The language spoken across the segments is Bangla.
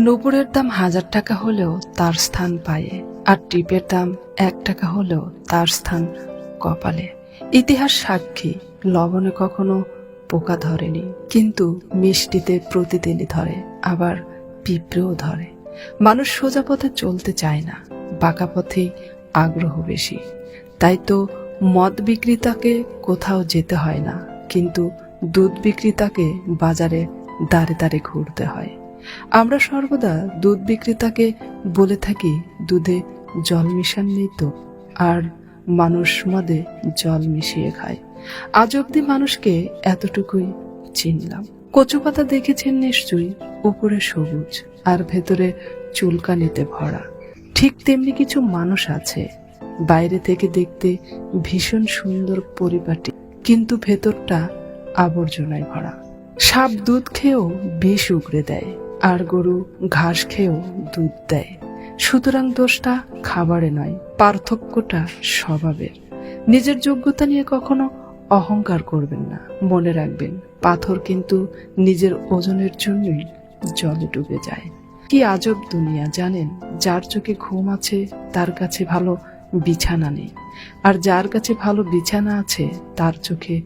নুপুরের দাম 1000 টাকা হলেও তার স্থান পায়ে, আর টিপের দাম 1 টাকা হলেও তার স্থান কপালে। ইতিহাস সাক্ষী, লবণে কখনো পোকা ধরেনি, কিন্তু মিষ্টিতে প্রতিদিনই ধরে, আবার পিঁপড়েও ধরে। মানুষ সোজা পথে চলতে চায় না, বাঁকা পথেই আগ্রহ বেশি। তাই তো মদ বিক্রেতাকে কোথাও যেতে হয় না, কিন্তু দুধ বিক্রেতাকে বাজারে দাঁড়ে দাঁড়ে ঘুরতে হয়। আমরা সর্বদা দুধ বিক্রেতাকে বলে থাকি, দুধে জল মিশান নেই তো, আর মানুষ মদে জল মিশিয়ে খায়। আজ অব্দি মানুষকে এতটুকুই চিনলাম। কচু পাতা দেখেছেন নিশ্চয়ই, উপরে সবুজ আর ভেতরে চুলকানিতে ভরা। ঠিক তেমনি কিছু মানুষ আছে, বাইরে থেকে দেখতে ভীষণ সুন্দর পরিপাটি, কিন্তু ভেতরটা আবর্জনায় ভরা। সাপ দুধ খেয়েও বিষ উগরে দেয়, আর গরু ঘাস খেয়েও দুধ দেয়। সুতরাং দোষটা খাবারে নয়, পার্থক্যটা স্বভাবের। নিজের যোগ্যতা নিয়ে কখনো অহংকার করবেন না। মনে রাখবেন, পাথর কিন্তু নিজের ওজনের জন্যই জলে ডুবে যায়। কি আজব দুনিয়া জানেন? যার চোখে ঘুম আছে তার কাছে ভালো বিছানা নেই, আর যার কাছে ভালো বিছানা আছে তার চোখে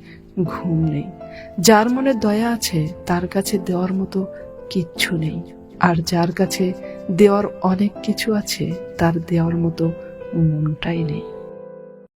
ঘুম নেই। যার মনে দয়া আছে তার কাছে দেওয়ার মতো কিচ্ছু নেই, আর যার কাছে দেওয়ার অনেক কিছু আছে তার দেওয়ার মতো মনটাই নেই।